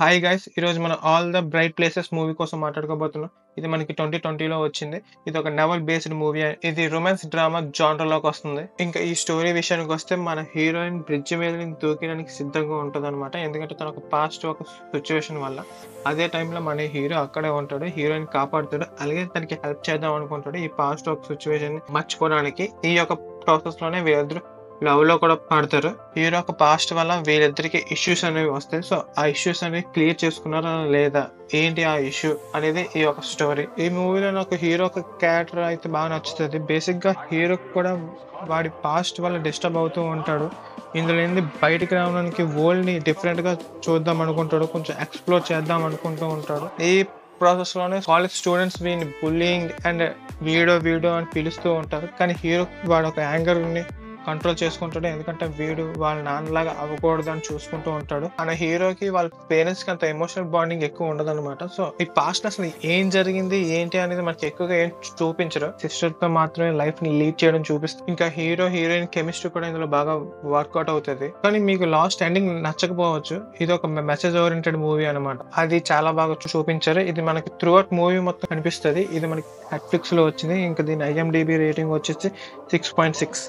Hi guys! ఈరోజు మనం 'all the bright places' movie కోసం మాట్లాడుకోబోతున్నాం. ఇది మనకి 2020లో వచ్చింది. ఇది ఒక నవల్ బేస్డ్ మూవీ. ఇది రొమాన్స్ డ్రామా జానర్‌లోకొస్తుంది. ఇంకా ఈ స్టోరీ విషయానికొస్తే మన హీరోయిన్ బ్రిడ్జ్ మీద నుంచి దూకడానికి సిద్ధంగా ఉంటదనమాట. ఎందుకంటే తనొక పాస్ట్ ఒక సిట్యుయేషన్ వల్ల. అదే టైంలో మన హీరో అక్కడే ఉంటాడు. హీరోయిన్‌ని కాపాడుతాడు. అలాగే తనకి హెల్ప్ చేద్దాం అనుకుంటాడు. ఈ పాస్ట్ ఒక సిట్యుయేషన్‌ని మర్చిపోవడానికి. ఈ యొక్క ప్రాసెస్‌లోనే వీళ్ళిద్దరూ లవ్‌లో కూడా పడతారు. హీరో ఒక పాస్ట్ వల్ల వీళ్ళిద్దరికి ఇష్యూస్ అనేవి వస్తాయి. సో, ఆ ఇష్యూస్ అనేవి క్లియర్ చేసుకున్నారా లేదా? ఏంటి ఆ ఇష్యూ అనేది ఈ యొక్క స్టోరీ. ఈ మూవీలో నాకు హీరో ఒక క్యారెక్టర్ అయితే బాగా నచ్చుతది. బేసిక్‌గా హీరోకి కూడా వాడి పాస్ట్ వల్ల డిస్టర్బ్ అవుతూ ఉంటాడు. ఇందులో నుండి బయటికి రావడానికి వరల్డ్‌ని డిఫరెంట్‌గా చూద్దాం అనుకుంటాడు. కొంచెం ఎక్స్‌ప్లోర్ చేద్దాం అనుకుంటూ ఉంటాడు. ఈ ప్రాసెస్‌లోనే కాలేజ్ స్టూడెంట్స్ వీడిని బుల్లీయింగ్ అండ్ వీడో అని పిలుస్తూ ఉంటారు. కానీ హీరో వాడొక యాంగర్‌ని కంట్రోల్ చేసుకుంటాడు. ఎందుకంటే వీడు వాళ్ళ నాన్నలాగా అవ్వకూడదని చూసుకుంటూ ఉంటాడు. మన హీరోకి వాళ్ళ పేరెంట్స్‌కి అంత ఎమోషనల్ బాండింగ్ ఎక్కువ ఉండదనమాట. సో, ఈ పాస్ట్‌లో అసలు ఏం జరిగింది, ఏంటి అనేది మనకి ఎక్కువగా ఏం చూపించరు. సిస్టర్‌తో మాత్రమే లైఫ్‌ని లీడ్ చేయడం చూపిస్తారు. ఇంకా హీరో, హీరోయిన్ కెమిస్ట్రీ కూడా ఇందులో బాగా వర్కౌట్ అవుతది. కానీ మీకు లాస్ట్ ఎండింగ్ నచ్చకపోవచ్చు. ఇది ఒక మెసేజ్ ఓరియెంటెడ్ మూవీ అనమాట. అది చాలా బాగా చూపించారు. ఇది మనకి త్రూ ఔట్ మూవీ మొత్తం కనిపిస్తది. ఇది మనకి నెట్‌ఫ్లిక్స్‌లో వచ్చింది. ఇంకా దీని ఐఎండీబీ రేటింగ్ వచ్చేసి 6.6.